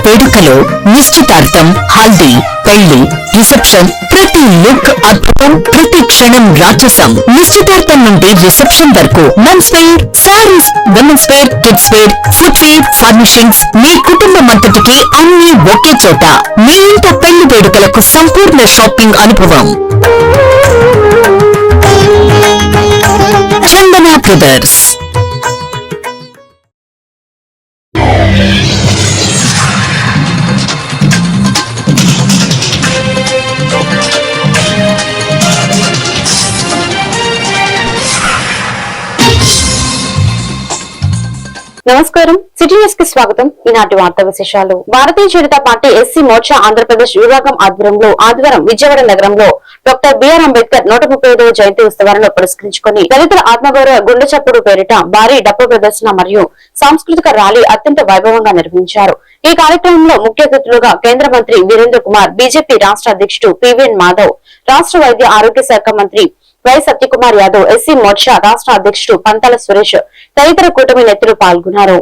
వేడుకలో నిశ్చితార్థం, హల్దీ, పెళ్లి, రిసెప్షన్, ప్రతి లుక్ అద్భుతం, ప్రతి క్షణం రాజసం. నిశ్చితార్థం నుండి రిసెప్షన్ వరకు men's wear, saris, women's wear, kids wear, footwear, furnishings, మీ కుటుంబం అంతటికి అన్ని ఒకే చోట. మీ ఇంట పెళ్లి వేడుకలకు సంపూర్ణ షాపింగ్ అనుభవం. చందన బ్రదర్స్. నమస్కారం, సిటీ న్యూస్ కి స్వాగతం. ఈనాటి వార్తా విశేషాలు. భారతీయ జనతా పార్టీ ఎస్సీ మోర్చా ఆంధ్రప్రదేశ్ విభాగం ఆధ్వర్యంలో ఆదివారం విజయవాడ నగరంలో డాక్టర్ బిఆర్ అంబేద్కర్ 135వ జయంతి ఉత్సవాలను పురస్కరించుకుని దళితుల ఆత్మగౌరవ గుండె చప్పుడు పేరిట భారీ డప్పు ప్రదర్శన మరియు సాంస్కృతిక ర్యాలీ అత్యంత వైభవంగా నిర్వహించారు. ఈ కార్యక్రమంలో ముఖ్య అతిథులుగా కేంద్ర మంత్రి వీరేంద్ర కుమార్, బీజేపీ రాష్ట్ర అధ్యక్షుడు పివిఎన్ మాధవ్, రాష్ట్ర వైద్య ఆరోగ్య శాఖ మంత్రి వై సత్యకుమార్ యాదవ్, ఎస్సీ మోర్చా రాష్ట్ర అధ్యక్షుడు పంతాల సురేష్ తదితర కూటమి నేతలు పాల్గొన్నారు.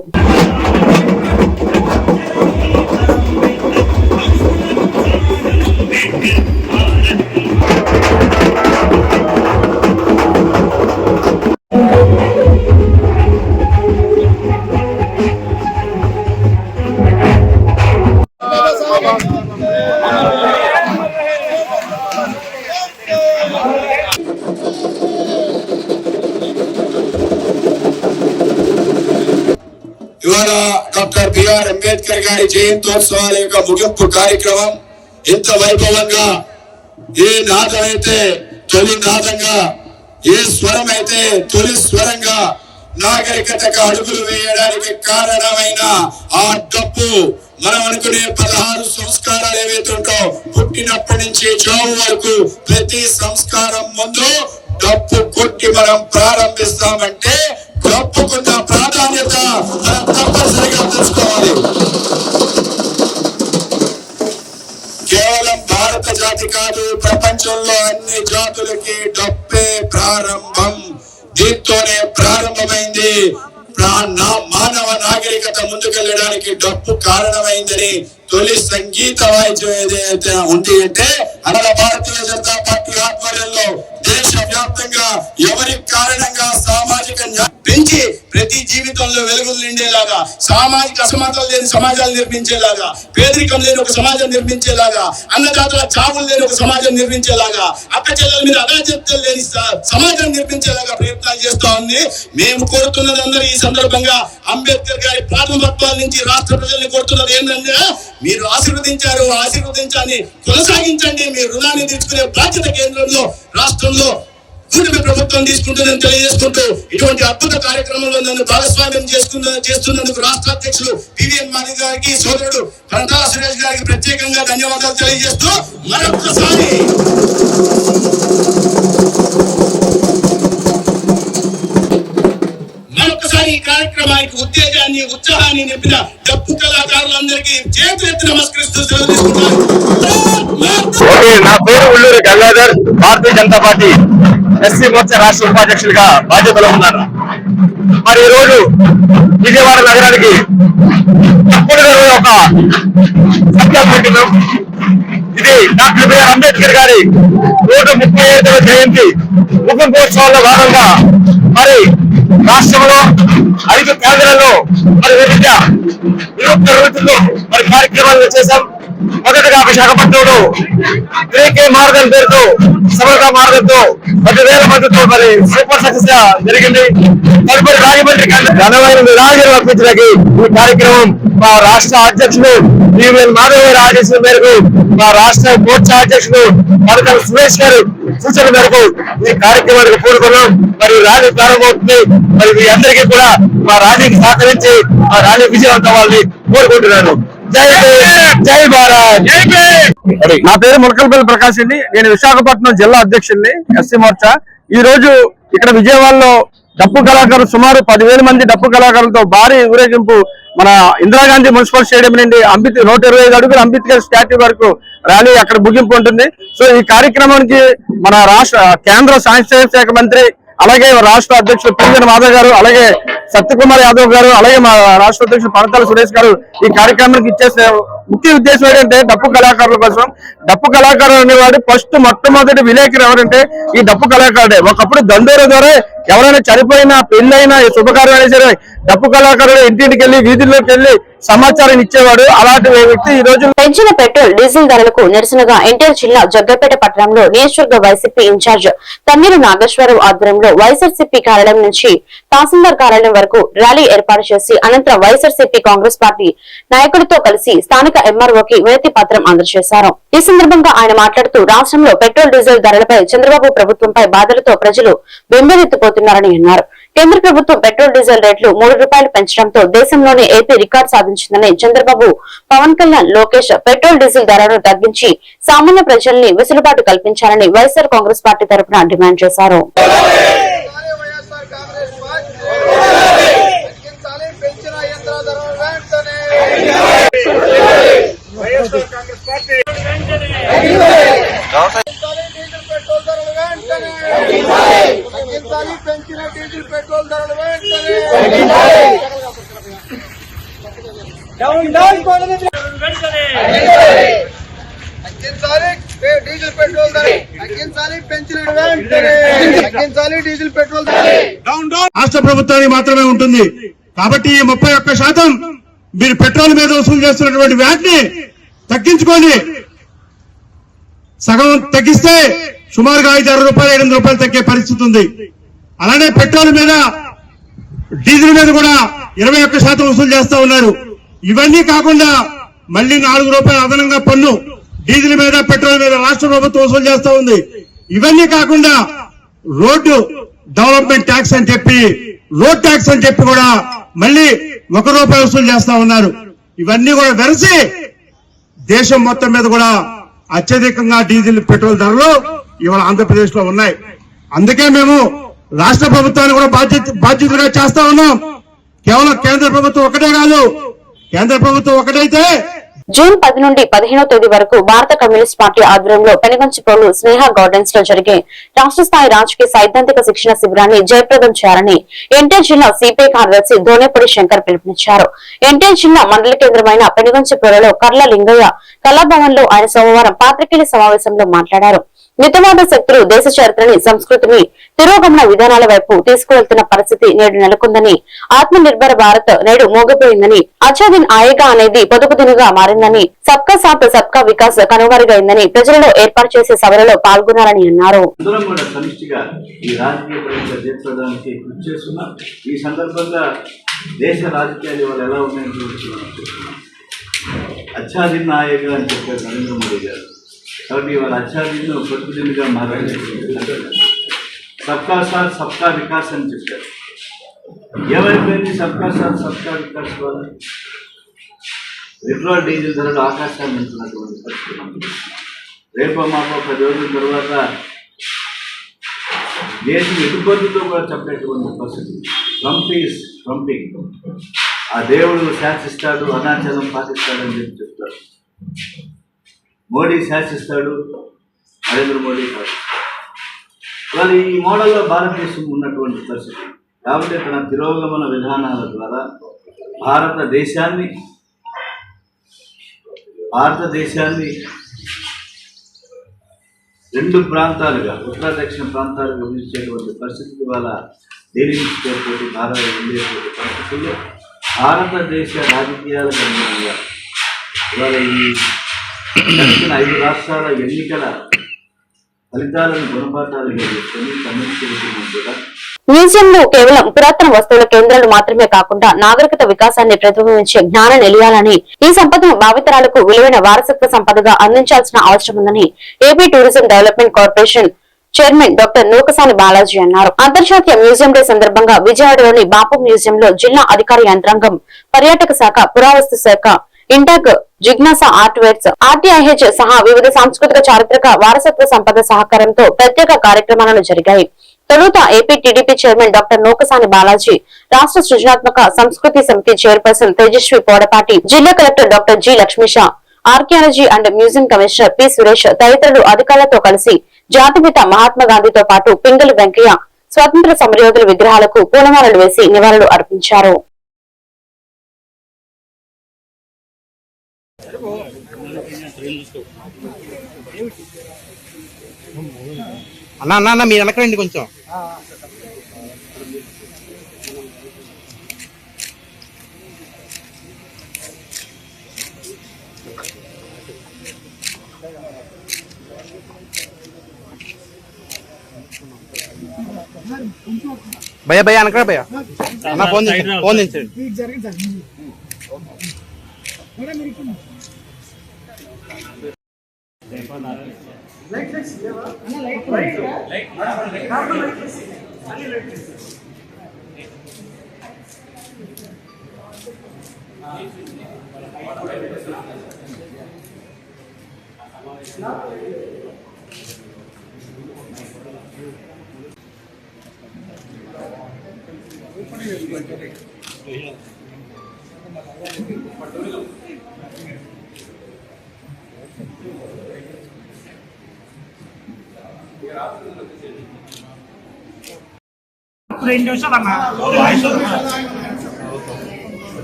ఇవాళ డాక్టర్ బిఆర్ అంబేద్కర్ గారి జయంతోత్సవాల యొక్క ముగింపు కార్యక్రమం ఎంత వైభవంగా, ఏ నాదం అయితే తొలి నాదంగా, ఏ స్వరం అయితే తొలి స్వరంగా నాగరికతకు అడుగులు వేయడానికి కారణమైన ఆ డప్పు, మనం అనుకునే 16 సంస్కారాలు ఏవైతే ఉంటాయో పుట్టినప్పటి నుంచి చావు వరకు ప్రతి సంస్కారం ముందు డప్పు కొట్టి మనం ప్రారంభిస్తామంటే డప్పుకున్న ప్రాధాన్యత మనం తప్పనిసరిగా తెలుసుకోవాలి. కేవలం భారత జాతి కాదు, ప్రపంచంలో అన్ని జాతులకి డప్పే ప్రారంభం. దీంతోనే ప్రారంభమైంది. మానవ నాగరికత ముందుకెళ్ళడానికి డప్పు కారణమైందని తొలి సంగీత వాయిద్యం ఏదైతే ఉంది అంటే అలా భారతీయ జనతా పార్టీ ఆధ్వర్యంలో దేశవ్యాప్తంగా ఎవరి కారణంగా సామాజిక న్యాయం పెంచి ప్రతి జీవితంలో వెలుగులు నిండేలాగా, సామాజిక అసమానతలు లేని సమాజాలు నిర్మించేలాగా, పేదరికం లేని ఒక సమాజం నిర్మించేలాగా, అన్నదాతల చావులు లేని ఒక సమాజం నిర్మించేలాగా, అక్క చెల్లెల మీద అరాజకతలు లేని సమాజం నిర్మించేలాగా ప్రయత్నాలు చేస్తా ఉంది. మేము కోరుతున్నది అందరూ ఈ సందర్భంగా అంబేద్కర్ గారి ప్రారంభత్వాల నుంచి రాష్ట్ర ప్రజల్ని కోరుతున్నది ఏంటంటే మీరు ఆశీర్వదించారు, ఆశీర్వదించాలని కొనసాగించండి. మీ రుణాన్ని తీర్చుకునే బాధ్యత కేంద్రంలో రాష్ట్రంలో కూటమి ప్రభుత్వం తీసుకుంటుందని తెలియజేసుకుంటూ ఇటువంటి అద్భుత కార్యక్రమంలో నన్ను భాగస్వామ్యం చేస్తున్నందుకు రాష్ట్ర అధ్యక్షులు పివిఎన్ మాధవ్ గారికి, సోదరుడు పంతాల సురేష్ గారికి ప్రత్యేకంగా ధన్యవాదాలు తెలియజేస్తూ మరొకసారి ఈ కార్యక్రమానికి ఉత్తేజాన్ని, ఉత్సాహాన్ని నింపిన డప్పు కళాకారులందరికీ చేతులెత్తి నమస్కరిస్తూ సెలవు తీసుకుంటాను. నా పేరు ఉల్లూరి గంగాధర్, భారతీయ జనతా పార్టీ ఎస్సీ మోర్చా రాష్ట్ర ఉపాధ్యక్షులుగా బాధ్యతలో ఉన్నాను. మరి ఈ రోజు విజయవాడ నగరానికి ఒక సంకల్పం. ఇది డాక్టర్ బిఆర్ అంబేద్కర్ గారి 135వ జయంతి ముగింపోత్సవాల్లో భాగంగా మరి రాష్ట్రంలో 5 కేంద్రాల్లో మరి వివిధ వినూత్న రీతుల్లో మరి కార్యక్రమాలు చేశాం. మొదటగా విశాఖపట్నంలో 3K మార్గం పేరుతో, సమగ్ర మార్గంతో 10,000 మందితో మరి సూపర్ సక్సెస్ గా జరిగింది. తదుపరి రాజమండ్రి ఘనమైన నిరాజన అర్పించడానికి ఈ కార్యక్రమం మా రాష్ట్ర అధ్యక్షులు పివిఎన్ మాధవ్ గారి ఆదేశం మేరకు, మా రాష్ట్ర మోర్చా అధ్యక్షులు పంతాల సురేష్ గారు సూచన మేరకు ఈ కార్యక్రమానికి పూనుకున్నాం. మరి ర్యాలీ ప్రారంభమవుతుంది. మరి మీ అందరికీ కూడా మా ర్యాలీకి సహకరించి ఆ ర్యాలీ విజయవంతం అవ్వాలని కోరుకుంటున్నాను. జై జై భారత్. నా పేరు ములకల్పల్లి ప్రకాష్ అండి. నేను విశాఖపట్నం జిల్లా అధ్యక్షుడిని ఎస్సీ మోర్చా. ఈ రోజు ఇక్కడ విజయవాడలో డప్పు కళాకారులు సుమారు 10,000 మంది డప్పు కళాకారులతో భారీ ఊరేగింపు మన ఇందిరాగాంధీ మున్సిపల్ స్టేడియం నుండి 125 అడుగుల అంబేద్కర్ స్టాట్యూ వరకు ర్యాలీ అక్కడ ముగింపు ఉంటుంది. సో ఈ కార్యక్రమానికి మన రాష్ట్ర కేంద్ర సాంస్కృతిక శాఖ మంత్రి అలాగే రాష్ట్ర అధ్యక్షులు పిఎన్ మాధవ్ గారు, అలాగే సత్యకుమార్ యాదవ్ గారు, అలాగే మా రాష్ట్ర అధ్యక్షులు పనతాల సురేష్ గారు ఈ కార్యక్రమానికి ఇచ్చేసే ముఖ్య ఉద్దేశం ఏంటంటే డప్పు కళాకారుల కోసం. డప్పు కళాకారులు అనేవాడు మొట్టమొదటి విలేకరు ఎవరంటే ఈ డప్పు కళాకారుడే. ఒకప్పుడు దండోర ద్వారా ఎవరైనా చనిపోయినా, పెళ్ళైనా, శుభకార్యం అయినా సరే డప్పు కళాకారుడు ఇంటింటికి వెళ్లి వీధుల్లోకి వెళ్లి సమాచారం ఇచ్చేవాడు. అలాంటి వ్యక్తి ఈ రోజు పెంచిన పెట్రోల్ డీజిల్ ధరలకు నిరసనగా ఎన్టీఆర్ జిల్లా జగ్గపేట పట్టణంలో నియోజకవర్గ వైసీపీ ఇన్ఛార్జ్ తన్నీరు నాగేశ్వరరావు ఆధ్వర్యంలో వైఎస్ఆర్సీపీ కార్యాలయం నుంచి తహసీల్దార్ కార్యాలయం వరకు ర్యాలీ ఏర్పాటు చేసి అనంతరం వైఎస్ఆర్సీపీ కాంగ్రెస్ పార్టీ నాయకులతో కలిసి స్థానిక ఎంఆర్ఓకి వినతి పత్రం అందజేశారు. ఈ సందర్భంగా ఆయన మాట్లాడుతూ రాష్ట్రంలో పెట్రోల్ డీజిల్ ధరలపై చంద్రబాబు ప్రభుత్వంపై బాధలతో ప్రజలు బెంబేలెత్తిపోతున్నారని అన్నారు. కేంద్ర ప్రభుత్వం పెట్రోల్ డీజిల్ రేట్లు ₹3 పెంచడంతో దేశంలోనే ఏపీ రికార్డు సాధించిందని చంద్రబాబు, పవన్ కళ్యాణ్, లోకేష్ పెట్రోల్ డీజిల్ ధరలను తగ్గించి సామాన్య ప్రజల్ని వెసులుబాటు కల్పించాలని వైఎస్ఆర్ కాంగ్రెస్ పార్టీ తరఫున డిమాండ్ చేశారు. పెంచిన డీజిల్ పెట్రోల్ ధరలు వెంటనే తగ్గించాలి. డీజిల్ పెట్రోల్ ధర తగ్గించాలి. పెంచిన వెంటనే తగ్గించాలి. డీజిల్ పెట్రోల్ ధర రాష్ట్ర ప్రభుత్వానికి మాత్రమే ఉంటుంది. కాబట్టి ఈ 31% మీరు పెట్రోల్ మీద వసూలు చేస్తున్నటువంటి వ్యాట్ ని తగ్గించుకోండి. సగం తగ్గిస్తే సుమారుగా ₹5-6, ₹8 తగ్గే పరిస్థితి ఉంది. అలానే పెట్రోల్ మీద, డీజిల్ మీద కూడా 21% వసూలు చేస్తా ఉన్నారు. ఇవన్నీ కాకుండా మళ్ళీ ₹4 అదనంగా పన్ను డీజిల్ మీద, పెట్రోల్ మీద రాష్ట్ర ప్రభుత్వం వసూలు చేస్తా ఉంది. ఇవన్నీ కాకుండా రోడ్డు డెవలప్మెంట్ ట్యాక్స్ అని చెప్పి, రోడ్ ట్యాక్స్ అని చెప్పి కూడా మళ్ళీ ₹1 వసూలు చేస్తా ఉన్నారు. ఇవన్నీ కూడా వెరసి దేశం మొత్తం మీద కూడా అత్యధికంగా డీజిల్, పెట్రోల్ ధరలు ఇవాళ ఆంధ్రప్రదేశ్ లో ఉన్నాయి. అందుకే మేము రాష్ట్ర ప్రభుత్వాన్ని కూడా బాధ్యతగా చేస్తా ఉన్నాం. కేవలం కేంద్ర ప్రభుత్వం ఒకటే కాదు, కేంద్ర ప్రభుత్వం ఒకటైతే జూన్ 10 నుండి 15వ తేదీ వరకు భారత కమ్యూనిస్ట్ పార్టీ ఆధ్వర్యంలో పెనుగంచిప్రోలు స్నేహ గార్డెన్స్ లో జరిగే రాష్ట్ర స్థాయి రాజకీయ సైద్ధాంతిక శిక్షణ శిబిరాన్ని జయప్రదం చేయాలని ఎన్టీఆర్ జిల్లా సిపిఐ కార్యదర్శి దోనేపూడి శంకర్ పిలుపునిచ్చారు. ఎన్టీఆర్ జిల్లా మండల కేంద్రమైన పెనుగంచిప్రోలులో కర్ల లింగయ్య కళాభవన్ లో ఆయన సోమవారం పాత్రికేయుల సమావేశంలో మాట్లాడారు. మితవాద శక్తులు దేశ చరిత్రని, సంస్కృతిని తిరోగమన విధానాల వైపు తీసుకువెళ్తున్న పరిస్థితి నేడు నెలకొందని, ఆత్మ నిర్భర భారత్ నేడు మోగపోయిందని, అచాదిన్ ఆయేగా అనేది పొదుపుదినుగా మారిందని, సబ్కా సాత్ సబ్కా వికాస్ కనుమరుగైందని ప్రజలలో ఏర్పాటు చేసే సభలలో పాల్గొనాలని అన్నారు. ఈ సందర్భంగా దేశ రాజకీయాలు ఇవాళ ఎలా ఉన్నాయని అచ్చాదిన్ ఆయేగా అని చెప్పారు నరేంద్ర మోడీ గారు. కాబట్టి ఇవాళ అచ్చాదిన్ను పొదుపుదినుగా మారాలి. సబ్కా సాత్ సబ్కా వికాస్ అని చెప్పారు. ఏమైపోయింది సబ్కా సాత్ సబ్కా వికాస్ వల్ల? పెట్రోల్ డీజిల్ ధరలు ఆకాశాన్ని ఉంటున్నటువంటి పరిస్థితి. రేపో మాపో 10 రోజుల తర్వాత దేశం ఎటుకొద్దుతో కూడా చెప్పేటువంటి పరిస్థితి. Trump is trumping. ఆ దేవుడు శాసిస్తాడు, అరుణాచలం పాటిస్తాడని చెప్పి చెప్తారు. మోడీ శాసిస్తాడు, నరేంద్ర మోడీ కాదు. ఇవాళ ఈ మోడల్లో భారతదేశం ఉన్నటువంటి పరిస్థితి. కాబట్టి తన తిరోగమన విధానాల ద్వారా భారతదేశాన్ని రెండు ప్రాంతాలుగా, ఉత్తర దక్షిణ ప్రాంతాలుగా విభజించేటువంటి పరిస్థితి ఇవాళ దేని నుంచి చేరుకోటి భారత ఉండేటువంటి పరిస్థితుల్లో భారతదేశ రాజకీయాలకు అనుగుణంగా ఇవాళ ఈ 5 రాష్ట్రాల ఎన్నికల ఫలితాలను గుణపాఠాలుగా చేసుకొని కమ్యూనిస్ట్ మ్యూజియంలో కేవలం పురాతన వస్తువుల కేంద్రాలు మాత్రమే కాకుండా నాగరికత వికాసాన్ని ప్రతిబింబించే జ్ఞాన నిలయాలని, ఈ సంపదను భావితరాలకు విలువైన వారసత్వ సంపదగా అందించాల్సిన అవసరం ఉందని AP tourism development corporation chairman doctor Nookasani Balaji అన్నారు. అంతర్జాతీయ మ్యూజియం డే సందర్భంగా విజయవాడలోని బాపు మ్యూజియంలో జిల్లా అధికార యంత్రాంగం, పర్యాటక శాఖ, పురావస్తు శాఖ, ఇంటాక్, జిజ్ఞాస ఆర్ట్వేర్స్, ఆర్టీఐహెచ్ సహా వివిధ సాంస్కృతిక, చారిత్రక, వారసత్వ సంపద సహకారంతో ప్రత్యేక కార్యక్రమాలను జరిగాయి. తొలుత AP TDP chairman doctor Nookasani Balaji, రాష్ట్ర సృజనాత్మక సంస్కృతి సమితి చైర్పర్సన్ తేజస్వి పోడపాటి, జిల్లా collector doctor G Lakshmisha, archaeology and museum commissioner P Suresh తదితరులు అధికారులతో కలిసి జాతిపిత మహాత్మా గాంధీతో పాటు పింగళి వెంకయ్య, స్వాతంత్ర సమరయోధుల విగ్రహాలకు పూలమాలలు వేసి నివాళులు అర్పించారు. అన్న మీరు వెనకరండి కొంచెం. భయ వెనకరా భయ అన్న ఫోన్ తెచ్చండి.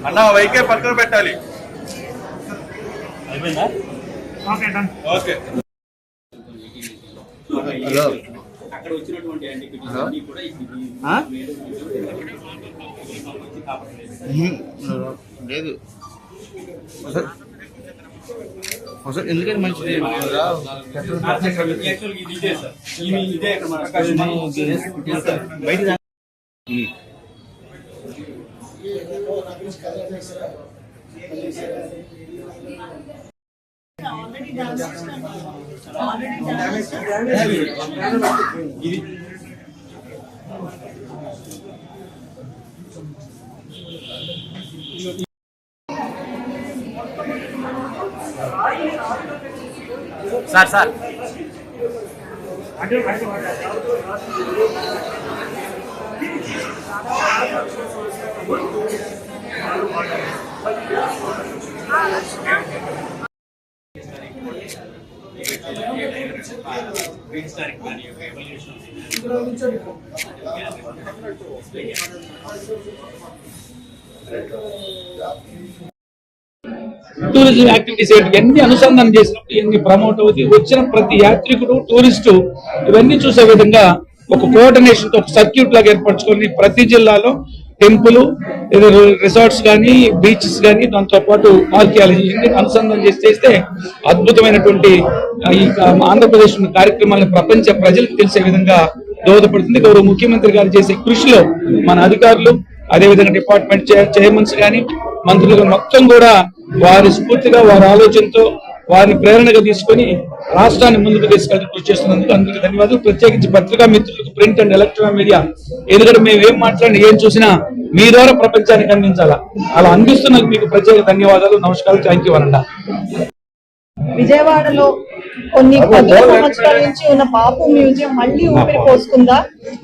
అన్న వైకే పక్కన పెట్టాలి. ఓకే అక్కడ వచ్చినటువంటి లేదు ఎందుకంటే మంచిది బయట సార్ టూరిజం యాక్టివిటీస్ ఎన్ని అనుసంధానం చేసినప్పుడు ఎన్ని ప్రమోట్ అవుతుంది, వచ్చిన ప్రతి యాత్రికుడు టూరిస్టు ఇవన్నీ చూసే విధంగా ఒక కోఆర్డినేషన్ తో ఒక సర్క్యూట్ లాగా ఏర్పరచుకొని ప్రతి జిల్లాలో టెంపుల్ రిసార్ట్స్ కానీ బీచెస్ కానీ దాంతో పాటు ఆర్కియాలజీ ఇన్ని అనుసంధానం చేస్తే అద్భుతమైనటువంటి ఈ ఆంధ్రప్రదేశ్ కార్యక్రమాలను ప్రపంచ ప్రజలకు తెలిసే విధంగా దోహదపడుతుంది. గౌరవ ముఖ్యమంత్రి గారు చేసే కృషిలో మన అధికారులు అదేవిధంగా డిపార్ట్మెంట్ చైర్మన్స్ కానీ మంత్రులు మొత్తం కూడా వారి స్ఫూర్తిగా వారి ఆలోచనతో వారిని ప్రేరణగా తీసుకొని రాష్ట్రాన్ని ముందుకు తీసుకెళ్తూ కృషి చేస్తున్నందుకు అందరికీ ధన్యవాదాలు. ప్రత్యేకించి పత్రికా మిత్రులకు, ప్రింట్ అండ్ ఎలక్ట్రానిక్ మీడియా, ఎందుకంటే మేము ఏం మాట్లాడినా ఏం చూసినా మీ ద్వారా ప్రపంచానికి అందించాలా, అలా అందిస్తున్నందుకు మీకు ప్రత్యేక ధన్యవాదాలు. నమస్కారం. థ్యాంక్ యూ అనండా. విజయవాడలో కొన్ని 10 సంవత్సరాల నుంచి ఉన్న బాపు మ్యూజియం మళ్ళీ ఊపిరి పోసుకుందా,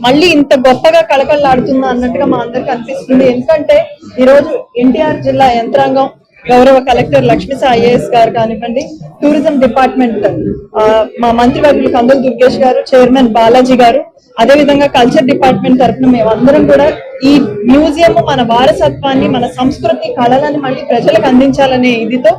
మళ్ళీ ఇంత గొప్పగా కళకళలాడుతుందా అన్నట్టుగా మా అందరికి అనిపిస్తుంది. ఎందుకంటే ఈ రోజు ఎన్టీఆర్ జిల్లా యంత్రాంగం, గౌరవ కలెక్టర్ లక్ష్మీసా ఐఏఎస్ గారు కానివ్వండి, టూరిజం డిపార్ట్మెంట్ మా మంత్రివర్యులు కందుల దుర్గేష్ గారు, చైర్మన్ బాలాజీ గారు, అదేవిధంగా కల్చర్ డిపార్ట్మెంట్ తరఫున మేమందరం కూడా ఈ మ్యూజియం మన వారసత్వాన్ని, మన సంస్కృతి, కళలను మళ్ళీ ప్రజలకు అందించాలనే ఇదితో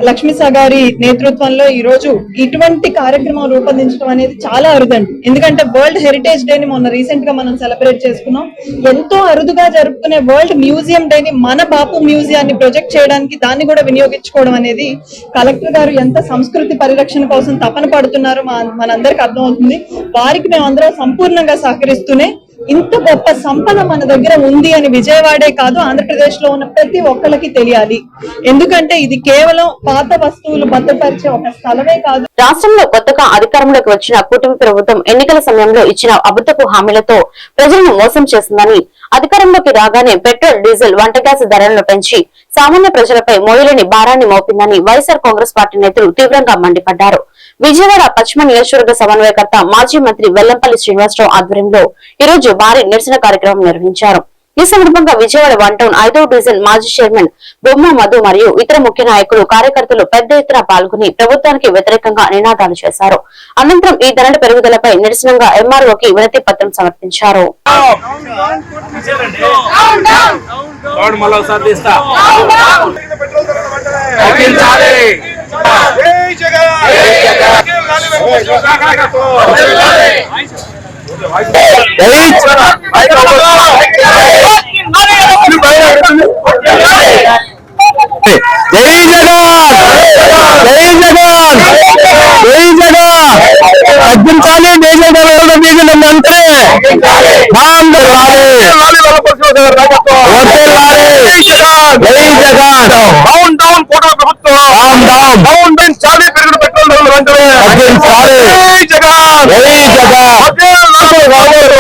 లక్ష్మీసా గారి నేతృత్వంలో ఈ రోజు ఇటువంటి కార్యక్రమం రూపొందించడం అనేది చాలా అరుదండి. ఎందుకంటే వరల్డ్ హెరిటేజ్ డేని మొన్న రీసెంట్ గా మనం సెలబ్రేట్ చేసుకున్నాం. ఎంతో అరుదుగా జరుపుకునే వరల్డ్ మ్యూజియం డేని మన బాపు మ్యూజియాన్ని ప్రొజెక్ట్ చేయడానికి, దాన్ని కూడా వినియోగించుకోవడం అనేది కలెక్టర్ గారు ఎంత సంస్కృతి పరిరక్షణ కోసం తపన పడుతున్నారో మనందరికి అర్థమవుతుంది. వారికి మేమందరం సంపూర్ణంగా సహకరిస్తూనే ఇంత గొప్ప సంపద మన దగ్గర ఉంది అని విజయవాడే కాదు, ఆంధ్రప్రదేశ్ లో ఉన్న ప్రతి ఒక్కరికి తెలియాలి. ఎందుకంటే ఇది కేవలం పాత వస్తువులు భద్రపరిచే ఒక స్థలమే కాదు. రాష్ట్రంలో కొత్తగా అధికారంలోకి వచ్చిన కూటమి ప్రభుత్వం ఎన్నికల సమయంలో ఇచ్చిన అబద్ధపు హామీలతో ప్రజలను మోసం చేసిందని, అధికారంలోకి రాగానే పెట్రోల్, డీజిల్, వంట గ్యాస్ ధరలను పెంచి సామాన్య ప్రజలపై మోయలేని భారాన్ని మోపిందని వైఎస్ఆర్ కాంగ్రెస్ పార్టీ నేతలు తీవ్రంగా మండిపడ్డారు. విజయవాడ పశ్చిమ నియోజకవర్గ సమన్వయకర్త మాజీ మంత్రి వెల్లంపల్లి శ్రీనివాసరావు ఆధ్వర్యంలో ఈ రోజు భారీ నిరసన కార్యక్రమం నిర్వహించారు. ఈ సందర్భంగా విజయవాడ 1 టౌన్ 5వ డివిజన్ మాజీ చైర్మన్ బొమ్మ మధు మరియు ఇతర ముఖ్య నాయకులు కార్యకర్తలు పెద్ద ఎత్తున పాల్గొని ప్రభుత్వానికి వ్యతిరేకంగా నినాదాలు చేశారు. అనంతరం ఈ ధరల పెరుగుదలపై నిరసనగా ఎంఆర్ఓకి వినతి పత్రం సమర్పించారు. తగ్గించాలి డీజిల్ ధరలు డీజిల్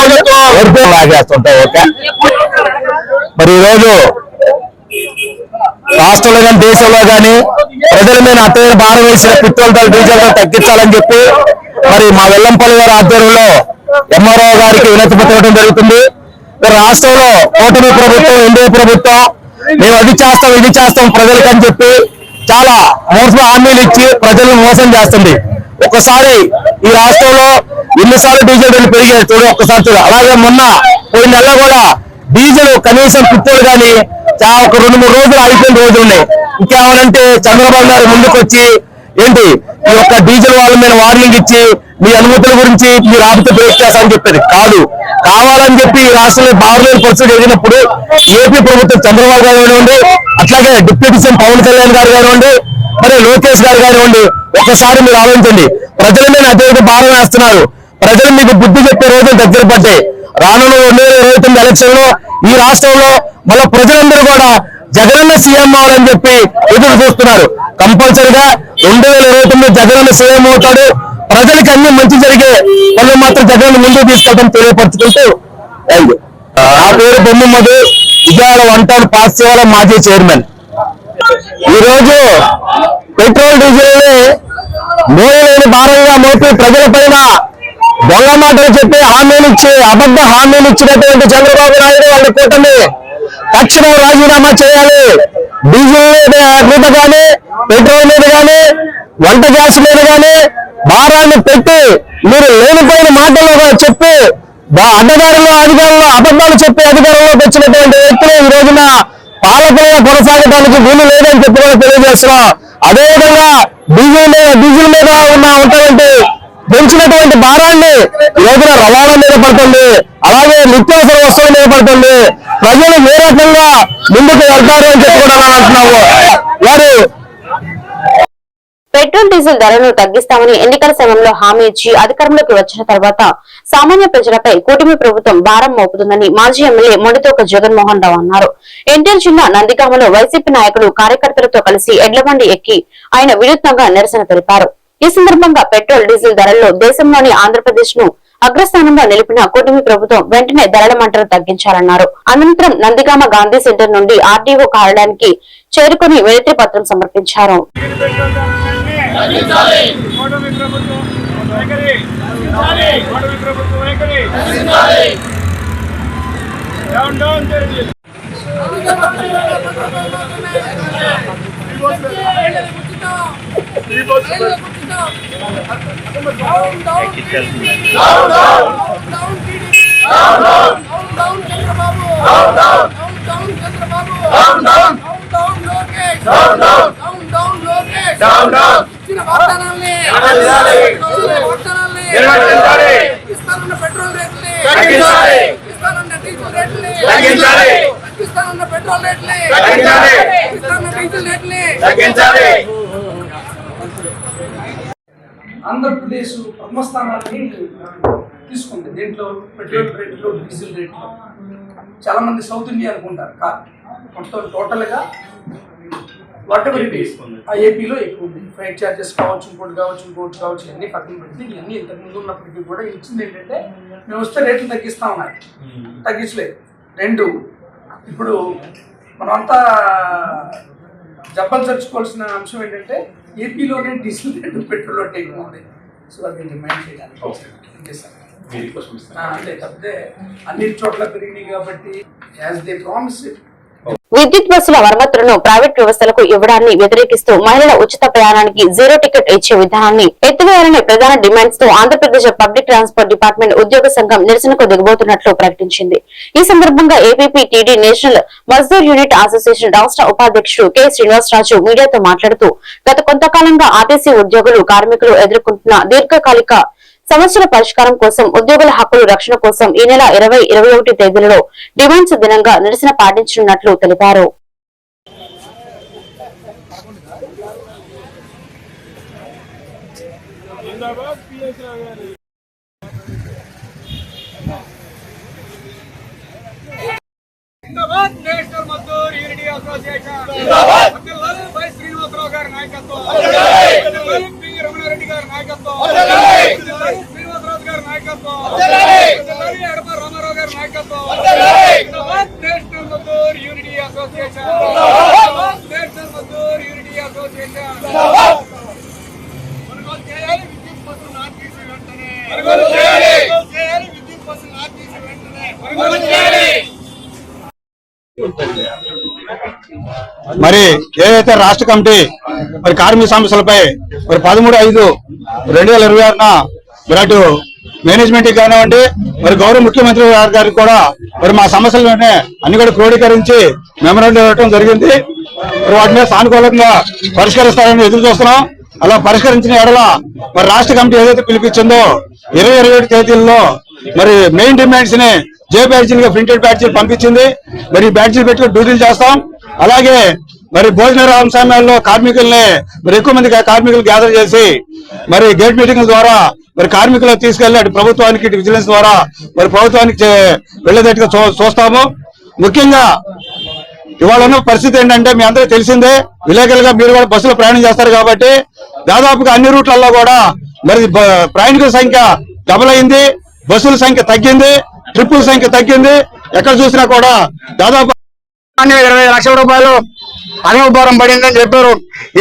అంటే లాగేస్తుంటాయి. ఓకే, మరి ఈరోజు రాష్ట్రంలో కానీ దేశంలో కానీ ప్రజల మీద అత్యధిక భారం వేసిన పెట్రోల్ ధర డీజిల్ ధర తగ్గించాలని చెప్పి మరి మా వెల్లంపల్లి గారి ఆధ్వర్యంలో ఎంఆర్ఓ గారికి వినతి పత్రం ఇవ్వడం జరుగుతుంది. రాష్ట్రంలో కూటమి ప్రభుత్వం, ఎన్డీఏ ప్రభుత్వం మేము అది చేస్తాం ఇది చేస్తాం ప్రజలకు అని చెప్పి చాలా మోసం హామీలు ఇచ్చి ప్రజలను మోసం చేస్తుంది. ఒక్కసారి ఈ రాష్ట్రంలో ఎన్నిసార్లు డీజిల్ ధరలు పెరిగాయి చూడు, ఒక్కసారి చూడు. అలాగే మొన్న పోయిన నెల కూడా డీజిల్ కనీసం పెట్రోల్ కానీ ఒక 2-3 రోజులు అయిపోయిన రోజులు ఉన్నాయి. ఇంకేమనంటే చంద్రబాబు గారు ముందుకు వచ్చి ఏంటి ఈ యొక్క డీజిల్ వాళ్ళ మీద వార్నింగ్ ఇచ్చి మీ అనుమతుల గురించి మీరు ఆపితే బ్రేక్ చేస్తామని చెప్పేది కాదు. కావాలని చెప్పి ఈ రాష్ట్రంలో బారులేని పరిస్థితి జరిగినప్పుడు ఏపీ ప్రభుత్వం చంద్రబాబు గారు కానివ్వండి, అట్లాగే డిప్యూటీ సీఎం పవన్ కళ్యాణ్ గారు కానివ్వండి, మరి లోకేష్ గారు కానివ్వండి, ఒక్కసారి మీరు ఆలోచించండి. ప్రజల మీద అత్యధిక భారం వేస్తున్నారు. ప్రజలు మీకు బుద్ధి చెప్పే రోజులు దగ్గర పడ్డాయి. రానున్న 2029 ఎలక్షన్ లో ఈ రాష్ట్రంలో మళ్ళీ ప్రజలందరూ కూడా జగనన్న సీఎం అవ్వాలని చెప్పి ఎదురు చూస్తున్నారు. కంపల్సరిగా 2029 జగనన్న సీఎం అవుతాడు. ప్రజలకి అన్ని మంచి జరిగే పనులు మాత్రం జగన్ ముందుకు తీసుకెళ్ళడం తెలియపరుచుకుంటూ నా పేరు బొమ్మ మధు, విజయవాడ 1 టౌన్ పాఠశాల మాజీ చైర్మన్. ఈ రోజు పెట్రోల్ డీజిల్ మోయలేని భారంగా మోపి ప్రజల పైన దొంగ మాటలు చెప్పి హామీలిచ్చి అబద్ధ హామీలిచ్చినటువంటి చంద్రబాబు నాయుడు వాళ్ళ కూటమి తక్షణం రాజీనామా చేయాలి. డీజిల్ మీద కానీ పెట్రోల్ మీద కానీ వంట గ్యాస్ మీద కానీ భారాన్ని పెట్టి మీరు లేనిపోయిన మాటల్లో చెప్పి అధికారంలో అబద్ధాలు చెప్పి అధికారంలోకి వచ్చినటువంటి వ్యక్తులు ఈ రోజున పాలకులుగా కొనసాగడానికి వీలు లేదని చెప్పి కూడా తెలియజేస్తున్నాం. అదేవిధంగా డీజిల్ మీద ఉన్నటువంటి పెంచినటువంటి భారాన్ని ఈ రోజున రవాణా మీద పడుతుంది, అలాగే నిత్యావసర వస్తువుల మీద పడుతుంది. ప్రజలు ఏ రకంగా ముందుకు వెళ్తారు అని చెప్పి కూడా అంటున్నాము. వారు పెట్రోల్ డీజిల్ ధరలను తగ్గిస్తామని ఎన్నికల సమయంలో హామీ ఇచ్చి అధికారంలోకి వచ్చిన తర్వాత సామాన్య ప్రజలపై కూటమి ప్రభుత్వం భారం మోపుతుందని మాజీ ఎమ్మెల్యే మొండితోక జగన్మోహన్ రావు అన్నారు. ఎన్టీఆర్ జిల్లా నందిగామలో వైసీపీ నాయకులు కార్యకర్తలతో కలిసి ఎడ్లబండి ఎక్కి ఆయన వినూత్నంగా నిరసన తెలిపారు. ఈ సందర్భంగా పెట్రోల్ డీజిల్ ధరల్లో దేశంలోని ఆంధ్రప్రదేశ్ ను అగ్రస్థానంలో నిలిపిన కూటమి ప్రభుత్వం వెంటనే ధరల మంటలు తగ్గించాలన్నారు. అనంతరం నందిగామ గాంధీ సెంటర్ నుండి ఆర్డీఓ కార్యాలయానికి చేరుకుని వినతి పత్రం సమర్పించారు. ఆంధ్రప్రదేశ్ ప్రథమ స్థానాన్ని తీసుకుంది దీంట్లో పెట్రోల్ రేట్లు, డీజిల్ రేట్లు. చాలా మంది సౌత్ ఇండియా అనుకుంటారు, కాదు. మొత్తం టోటల్ గా వాటెవర్ ఇట్ ఈస్ ఆ ఏపీలో ఎక్కువ ఉంది. ఫ్రైట్ ఛార్జెస్ కావచ్చు, ఇంకోటి కావచ్చు ఇవన్నీ పక్కన పెడితే ఇవన్నీ ఇంతకు ముందు ఉన్నప్పటికీ కూడా ఇచ్చింది ఏంటంటే మేము వస్తే రేట్లు తగ్గిస్తా ఉన్నాయి, తగ్గించలేదు. 2, ఇప్పుడు మనమంతా జబ్బలు చర్చుకోవాల్సిన అంశం ఏంటంటే ఏపీలోనే డీజిల్ రేటు, పెట్రోల్ రేట్ ఎక్కువ ఉంది. సో అది రిమైండ్ చేయడానికి. అంటే తప్పితే అన్ని చోట్ల పెరిగినాయి కాబట్టి యాజ్ దే ప్రామిస్. విద్యుత్ బస్సుల మరమ్మతులను ప్రైవేట్ వ్యవస్థలకు ఇవ్వడాన్ని వ్యతిరేకిస్తూ మహిళల ఉచిత ప్రయాణానికి జీరో టికెట్ ఇచ్చే విధానాన్ని ఎత్తివేయాలనే ప్రధాన డిమాండ్స్ తో ఆంధ్రప్రదేశ్ పబ్లిక్ ట్రాన్స్పోర్ట్ డిపార్ట్మెంట్ ఉద్యోగ సంఘం నిరసనకు దిగబోతున్నట్లు ప్రకటించింది. ఈ సందర్భంగా APPTD national Mazdoor unit association రాష్ట్ర ఉపాధ్యక్షుడు కె శ్రీనివాసరాజు మీడియాతో మాట్లాడుతూ గత కొంతకాలంగా ఆర్టీసీ ఉద్యోగులు కార్మికులు ఎదుర్కొంటున్న దీర్ఘకాలిక సమస్యల పరిష్కారం కోసం ఉద్యోగుల హక్కుల రక్షణ కోసం ఈ నెల 20, 21 తేదీలలో డిమాండ్స్ దినంగా నిరసన పాటించనున్నట్లు తెలిపారు. మరి ఏదైతే రాష్ట్ర కమిటీ మరి కార్మిక సమస్యలపై మరి 13/5/2026 మరి అటు మేనేజ్మెంట్ కానివ్వండి మరి గౌరవ ముఖ్యమంత్రి గారికి కూడా మరి మా సమస్యలనే అన్ని కూడా క్రోడీకరించి మెమరాండం ఇవ్వడం జరిగింది. మరి వాటి మీద సానుకూలంగా పరిష్కరిస్తారని ఎదురు చూస్తున్నాం. అలా పరిష్కరించిన ఎడల మరి రాష్ట్ర కమిటీ ఏదైతే పిలిపించిందో 20, 21 తేదీల్లో మరి మెయిన్ డిమాండ్స్ ని జే బ్యాడ్జీలుగా ప్రింటెడ్ బ్యాడ్జీలు పంపించింది. మరి బ్యాడ్జీలు పెట్టుకుని డ్యూటీలు చేస్తాం. అలాగే మరి భోజన సమయాల్లో కార్మికుల్ని మరి ఎక్కువ మంది కార్మికులు గ్యాదర్ చేసి మరి గేట్ మీటింగ్ల ద్వారా మరి కార్మికులు తీసుకెళ్లి అటు ప్రభుత్వానికి ఇటు విజిలెన్స్ ద్వారా మరి ప్రభుత్వానికి వెళ్లేటట్టుగా చూస్తాము. ముఖ్యంగా ఇవాళ ఉన్న పరిస్థితి ఏంటంటే మీ అందరికీ తెలిసిందే, విలేకరులుగా మీరు కూడా బస్సులో ప్రయాణం చేస్తారు కాబట్టి దాదాపుగా అన్ని రూట్లలో కూడా మరి ప్రయాణికుల సంఖ్య డబుల్ అయింది, బస్సుల సంఖ్య తగ్గింది, ట్రిప్పుల సంఖ్య తగ్గింది. ఎక్కడ చూసినా కూడా దాదాపు 20 లక్షల రూపాయలు అదనపు భారం పడిందని చెప్పారు.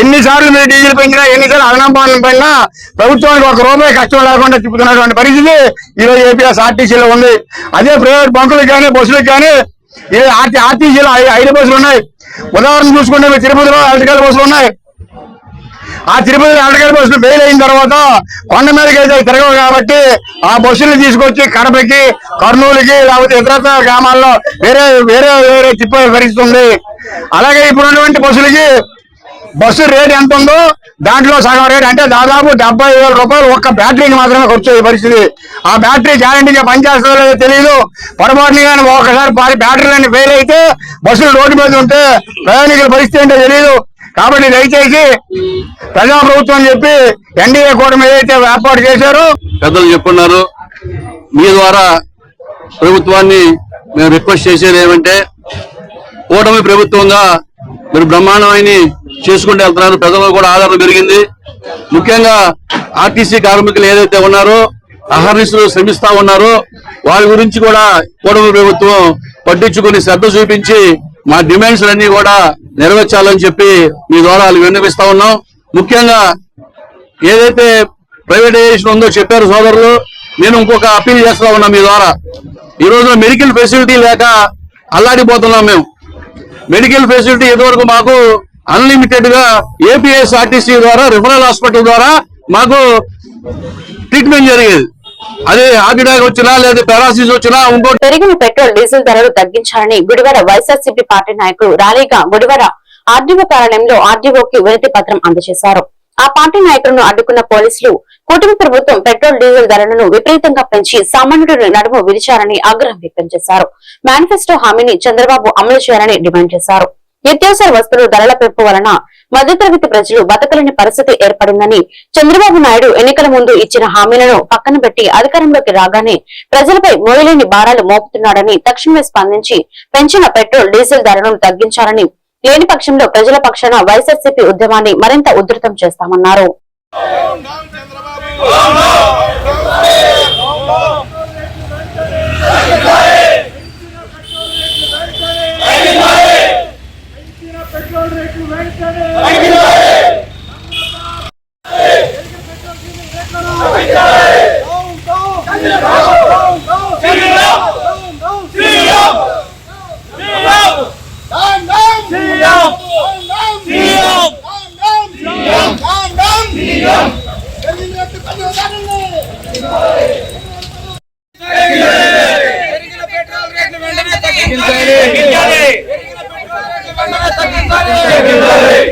ఎన్నిసార్లు మీరు డీజిల్ పెంచినా, ఎన్నిసార్లు అదనపు భారం పడినా ప్రభుత్వానికి 1 రూపాయి కష్టం లేకుండా తిప్పుతున్నటువంటి పరిస్థితి ఈరోజు ఏపీఎస్ఆర్టీసీలో ఉంది. అదే ప్రైవేట్ బంకులకు కానీ బస్సులకు కానీ ఆర్టీసీలో 5 బస్సులు ఉన్నాయి. ఉదాహరణ చూసుకుంటే మీ తిరుపతిలో ఎలక్ట్రికల్ బస్సులు ఉన్నాయి. ఆ తిరుపతి ఎలక్ట్రికల్ బస్సులు బెయిల్ అయిన తర్వాత కొండ మీదకి అయితే తిరగవు కాబట్టి ఆ బస్సులు తీసుకొచ్చి కడపకి, కర్నూలుకి లేకపోతే ఇతరత్ర గ్రామాల్లో వేరే వేరే వేరే తిప్పే పరిస్థితి ఉంది. అలాగే ఇప్పుడున్నటువంటి బస్సులకి బస్సు రేట్ ఎంత ఉందో దాంట్లో సగం రేట్ అంటే దాదాపు 70,000 రూపాయలు ఒక్క బ్యాటరీకి మాత్రమే ఖర్చు అయ్యే పరిస్థితి. ఆ బ్యాటరీ గ్యారంటీగా పనిచేస్తుందో లేదో తెలియదు. పొరపాటుని కానీ ఒకసారి బ్యాటరీలన్నీ ఫెయిల్ అయితే బస్సులు రోడ్డు మీద ఉంటే ప్రయాణికుల పరిస్థితి ఏంటో తెలియదు. కాబట్టి దయచేసి ప్రజాప్రభుత్వం అని చెప్పి ఎన్డీఏ కూటమి ఏదైతే ఏర్పాటు చేశారో పెద్దలు చెప్పున్నారు. మీ ద్వారా ప్రభుత్వాన్ని మేము రిక్వెస్ట్ చేసేది ఏమంటే కూటమి ప్రభుత్వంగా మీరు బ్రహ్మాండమైన చేసుకుంటూ వెళ్తున్నారు. ప్రజల్లో కూడా ఆదరణ పెరిగింది. ముఖ్యంగా ఆర్టీసీ కార్మికులు ఏదైతే ఉన్నారో అహర్నిశలు శ్రమిస్తా ఉన్నారో వారి గురించి కూడా కూటమి ప్రభుత్వం పట్టించుకుని శ్రద్ధ చూపించి మా డిమాండ్స్ అన్ని కూడా నెరవేర్చాలని చెప్పి మీ ద్వారా విన్నవిస్తా ఉన్నాం. ముఖ్యంగా ఏదైతే ప్రైవేటైజేషన్ ఉందో చెప్పారు సోదరులు, నేను ఇంకొక అప్పీల్ చేస్తా ఉన్నా మీ ద్వారా. ఈ రోజున మెడికల్ ఫెసిలిటీ లేక అల్లాడిపోతున్నాం మేము. మెడికల్ ఫెసిలిటీ ఇదివరకు మాకు అన్లిమిటెడ్ గా ఏపీఎస్ఆర్టీసీ ద్వారా రిఫరల్ హాస్పిటల్ ద్వారా మాకు ట్రీట్మెంట్ జరిగేది. అదే హార్ట్ అటాక్ వచ్చినా లేదా పారాసిస్ వచ్చినా ఇంకోటి. పెరిగిన పెట్రోల్ డీజిల్ ధరలు తగ్గించాలని గుడివాడ వైఎస్ఆర్సీపీ పార్టీ నాయకులు ర్యాలీగా గుడివాడ ఆర్డీఓ కార్యాలయంలో ఆర్డీఓకి వినతి పత్రం అందజేశారు. ఆ పార్టీ నాయకులను అడ్డుకున్న పోలీసులు కూటమి ప్రభుత్వం పెట్రోల్ డీజిల్ ధరలను విపరీతంగా పెంచి సామాన్యుడి నడుము విరిచారని ఆగ్రహం వ్యక్తం చేశారు. మేనిఫెస్టో హామీని చంద్రబాబు అమలు చేయాలని డిమాండ్ చేశారు. నిత్యావసర వస్తువుల ధరల పెంపు వలన మధ్యతరగతి ప్రజలు బతకలేని పరిస్థితి ఏర్పడిందని, చంద్రబాబు నాయుడు ఎన్నికల ముందు ఇచ్చిన హామీలను పక్కన పెట్టి అధికారంలోకి రాగానే ప్రజలపై మోయలేని భారాలు మోపుతున్నాడని తక్షణమే స్పందించి పెంచిన పెట్రోల్ డీజిల్ ధరలను తగ్గించాలని, లేని పక్షంలో ప్రజల పక్షాన వైఎస్ఆర్సీపీ ఉద్యమాన్ని మరింత ఉధృతం చేస్తామన్నారు. పెట్రోల్ రేట్లు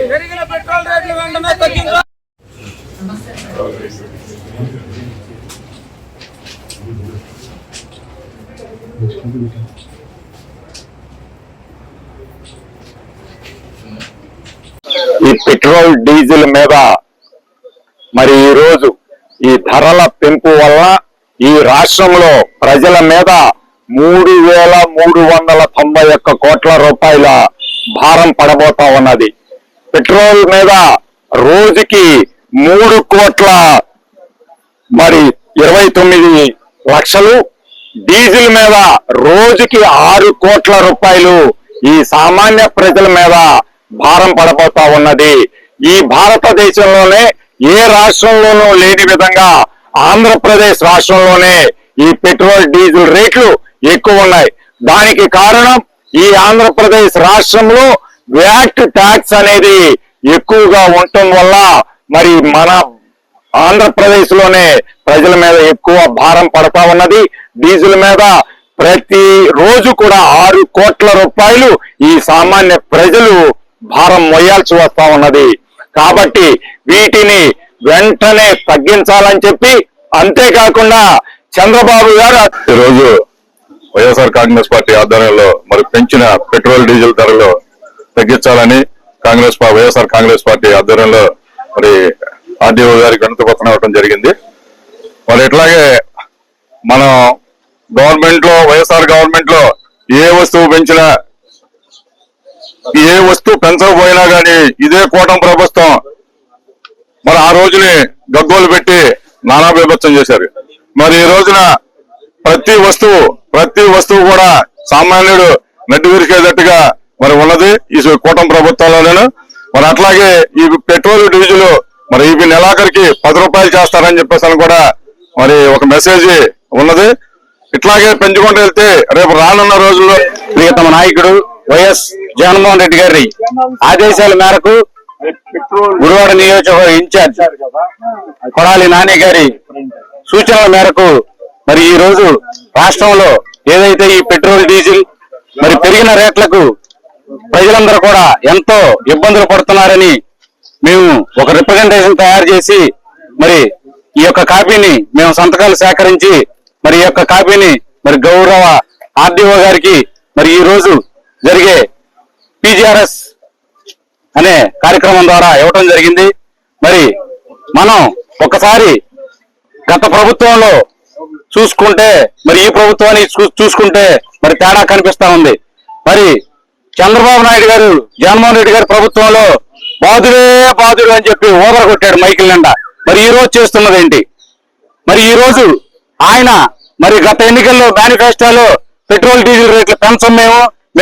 పెరిగిన పెట్రోల్ రేట్లు వెంటనే తగ్గించాలి. ఈ పెట్రోల్ డీజిల్ మీద మరి ఈ రోజు ఈ ధరల పెంపు వల్ల ఈ రాష్ట్రంలో ప్రజల మీద 3,391 కోట్ల రూపాయల భారం పడబోతా ఉన్నది. పెట్రోల్ మీద రోజుకి 3 కోట్ల మరి 29 లక్షలు, డీజిల్ మీద రోజుకి 6 కోట్ల రూపాయలు ఈ సామాన్య ప్రజల మీద భారం పడబోతా ఉన్నది. ఈ భారతదేశంలోనే ఏ రాష్ట్రంలోనూ లేని విధంగా ఆంధ్రప్రదేశ్ రాష్ట్రంలోనే ఈ పెట్రోల్ డీజిల్ రేట్లు ఎక్కువ ఉన్నాయి. దానికి కారణం ఈ ఆంధ్రప్రదేశ్ రాష్ట్రంలో వ్యాట్ ట్యాక్స్ అనేది ఎక్కువగా ఉండటం వల్ల మరి మన ఆంధ్రప్రదేశ్ లోనే ప్రజల మీద ఎక్కువ భారం పడతా ఉన్నది. డీజిల్ మీద ప్రతి రోజు కూడా 6 కోట్ల రూపాయలు ఈ సామాన్య ప్రజలు భారం మొయ్యాల్సి వస్తా ఉన్నది. కాబట్టి వీటిని వెంటనే తగ్గించాలని చెప్పి, అంతేకాకుండా చంద్రబాబు గారు ఈరోజు వైఎస్ఆర్ కాంగ్రెస్ పార్టీ ఆధ్వర్యంలో మరి పెంచిన పెట్రోల్ డీజిల్ ధరలు తగ్గించాలని వైఎస్ఆర్ కాంగ్రెస్ పార్టీ ఆధ్వర్యంలో మరి ఆర్డీఓ గారికి వినతి పత్రం ఇవ్వడం జరిగింది. మరి ఇట్లాగే మనం గవర్నమెంట్ లో వైఎస్ఆర్ గవర్నమెంట్ లో ఏ వస్తువు పెంచినా, ఏ వస్తువు పెంచకపోయినా కానీ ఇదే కూటమి ప్రభుత్వం మరి ఆ రోజుని గగ్గోలు పెట్టి నానా బీభత్సం చేశారు. మరి ఈ రోజున ప్రతి వస్తువు కూడా సామాన్యుడు నడ్డి విరికేటట్టుగా మరి ఉన్నది ఈ కూటమి ప్రభుత్వంలోనే. మరి అట్లాగే ఈ పెట్రోల్ డీజిల్ మరి ఇవి నెలాఖరికి 10 రూపాయలు చేస్తారని చెప్పేసి కూడా మరి ఒక మెసేజ్ ఉన్నది. ఇట్లాగే పెంచుకుంటూ వెళ్తే రేపు రానున్న రోజుల్లో ప్రియతమ నాయకుడు వైఎస్ జగన్మోహన్ రెడ్డి గారి ఆదేశాల మేరకు గుడివాడ నియోజకవర్గ ఇన్ఛార్జ్ కొడాలి నాని గారి సూచనల మేరకు మరి ఈ రోజు రాష్ట్రంలో ఏదైతే ఈ పెట్రోల్ డీజిల్ మరి పెరిగిన రేట్లకు ప్రజలందరూ కూడా ఎంతో ఇబ్బందులు పడుతున్నారని మేము ఒక రిప్రజెంటేషన్ తయారు చేసి మరి ఈ యొక్క కాపీని మేము సంతకాలు సేకరించి మరి ఈ యొక్క కాపీని మరి గౌరవ ఆర్డీఓ గారికి మరి ఈ రోజు జరిగే పీజీఆర్ఎస్ అనే కార్యక్రమం ద్వారా ఇవ్వటం జరిగింది. మరి మనం ఒకసారి గత ప్రభుత్వంలో చూసుకుంటే మరి ఈ ప్రభుత్వాన్ని చూసుకుంటే మరి తేడా కనిపిస్తా ఉంది. మరి చంద్రబాబు నాయుడు గారు జగన్మోహన్ రెడ్డి గారి ప్రభుత్వంలో బాదురు అని చెప్పి ఓవర కొట్టాడు మైకిల్ నిండా. మరి ఈ రోజు చేస్తున్నది ఏంటి? మరి ఈ రోజు ఆయన మరి గత ఎన్నికల్లో మేనిఫెస్టోలో పెట్రోల్ డీజిల్ రేట్లు పెంచం మేము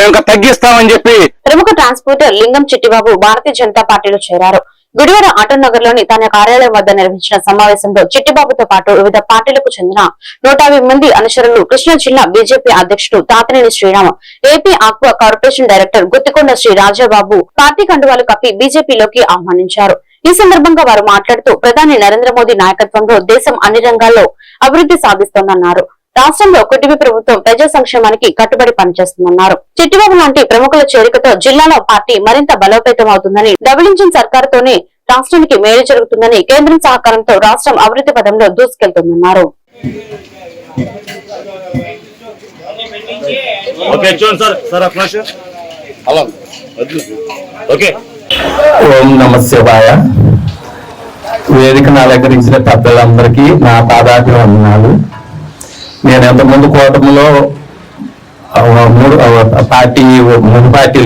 ఇంకా తగ్గిస్తామని చెప్పి ప్రముఖ ట్రాన్స్పోర్టర్ లింగం చిట్టిబాబు భారతీయ జనతా పార్టీలో చేరారు. గుడివాడ ఆటోనగర్ లోని తన కార్యాలయం వద్ద నిర్వహించిన సమావేశంలో చిట్టిబాబుతో పాటు వివిధ పార్టీలకు చెందిన 150 మంది అనుచరులు, కృష్ణా జిల్లా బీజేపీ అధ్యక్షుడు Tatineni Sriram, AP aqua corporation director Guttikonda Sri Rajababu party కండువాలు కప్పి బీజేపీలోకి ఆహ్వానించారు. ఈ సందర్భంగా వారు మాట్లాడుతూ ప్రధాని నరేంద్ర మోదీ నాయకత్వంలో దేశం అన్ని రంగాల్లో అభివృద్ధి సాధిస్తోందన్నారు. రాష్ట్రంలో కుటుంబ ప్రభుత్వం ప్రజా సంక్షేమానికి కట్టుబడి పనిచేస్తుందన్నారు. చిట్టిబాబు లాంటి ప్రముఖుల చేరికతో జిల్లాలో పార్టీ మరింత బలోపేతం అవుతుందని, డబుల్ ఇంజిన్ సర్కారుతోనే రాష్ట్రానికి మేలు జరుగుతుందని, కేంద్రం సహకారంతో రాష్ట్రం అభివృద్ధి పదంలో దూసుకెళ్తుందన్నారు. ఓం నమ శివాయ. వేదికను అలంకరించిన పెద్దలందరికీ నా పాదాభివందనాలు. నేను ఎంతమంది కూటమిలో మూడు పార్టీలు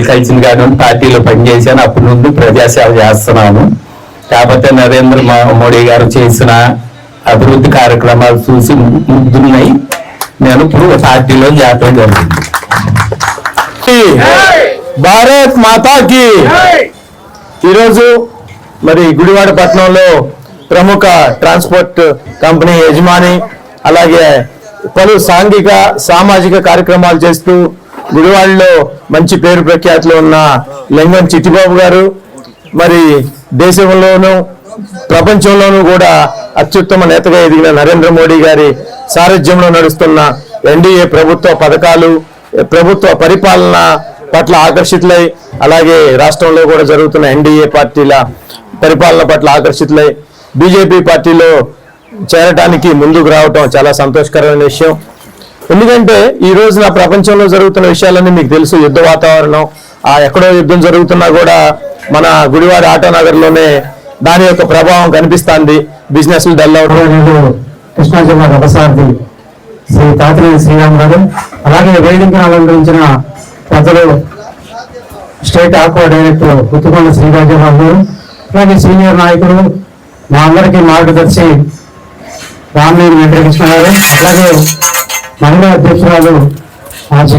కలిసిన కాదు పార్టీలో పనిచేశాను. అప్పటి నుండి ప్రజాసేవ చేస్తున్నాను. కాకపోతే నరేంద్ర మోడీ గారు చేసిన అభివృద్ధి కార్యక్రమాలు చూసి ముగ్ధున్నాయి. నేను ఇప్పుడు పార్టీలో చేరడం జరిగింది. భారత్ మాతాకి. ఈరోజు మరి గుడివాడ పట్టణంలో ప్రముఖ ట్రాన్స్పోర్ట్ కంపెనీ యజమాని, అలాగే పలు సాంఘిక సామాజిక కార్యక్రమాలు చేస్తూ గుడివాడలో మంచి పేరు ప్రఖ్యాతులు ఉన్న లింగం చిట్టిబాబు గారు మరి దేశంలోనూ ప్రపంచంలోనూ కూడా అత్యుత్తమ నేతగా ఎదిగిన నరేంద్ర మోడీ గారి సారథ్యంలో నడుస్తున్న ఎన్డీఏ ప్రభుత్వ పథకాలు, ప్రభుత్వ పరిపాలన పట్ల ఆకర్షితులై, అలాగే రాష్ట్రంలో కూడా జరుగుతున్న ఎన్డీఏ పార్టీల పరిపాలన పట్ల ఆకర్షితులై బీజేపీ పార్టీలో చేరడానికి ముందుకు రావటం చాలా సంతోషకరమైన విషయం. ఎందుకంటే ఈ రోజున ప్రపంచంలో జరుగుతున్న విషయాలన్నీ మీకు తెలుసు. యుద్ధ వాతావరణం, ఎక్కడో యుద్ధం జరుగుతున్నా కూడా మన గుడివాడ ఆటోనగర్లోనే దాని యొక్క ప్రభావం కనిపిస్తుంది. బిజినెస్లు డల్ అవడం. కృష్ణా జిల్లా రథసారథి శ్రీ తాతినేని శ్రీరామ్ గారు, అలాగే వేదికను అలంకరించిన పెద్దలు స్టేట్ ఆక్వా డైరెక్టర్ గుత్తుకొండ శ్రీరాజరావు గారు, అలాగే సీనియర్ నాయకులు మా అందరికీ మార్గదర్శి రామినేని వెంకటకృష్ణ గారు, అలాగే మహిళా అధ్యక్షురాలు మాజీ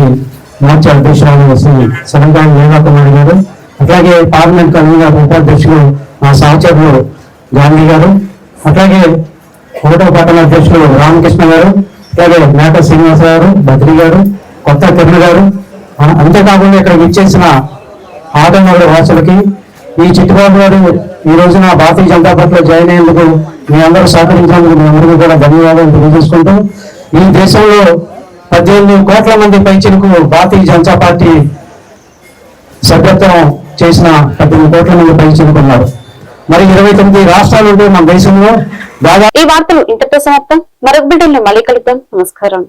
మోర్చా అధ్యక్షురాలు శ్రీ సరంగాని మేఘాకుమారి గారు, అట్లాగే పార్లమెంట్ కన్వీనర్ ఉపాధ్యక్షులు మా సహచరులు గాంధీ గారు, అట్లాగే ఒకటో పట్టణ అధ్యక్షులు రామకృష్ణ గారు, అలాగే మేక శ్రీనివాస గారు, బద్రి గారు, కొత్త కిరణ్ గారు, అంతేకాకుండా ఇక్కడ విచ్చేసిన ఆటోనగర్ వాసులకి, ఈ చిట్టుబాబు గారు ఈ రోజున భారతీయ జనతా పార్టీలో జాయిన్ అయ్యేందుకు మీ అందరూ సహకరించినందుకు మీ అందరికీ కూడా ధన్యవాదాలు తెలియజేసుకుంటూ, ఈ దేశంలో 18 కోట్ల మంది పైచిలకు భారతీయ జనతా పార్టీ సభ్యత్వం చేసిన 18 కోట్ల మంది పైచిలకు ఉన్నారు. మరి 29 రాష్ట్రాలు ఉంటే మన దేశంలో ఈ వార్తలు ఇంతటితో సమాప్తం. మరొక బిడ్డల్లో మళ్ళీ కలుద్దాం. నమస్కారం.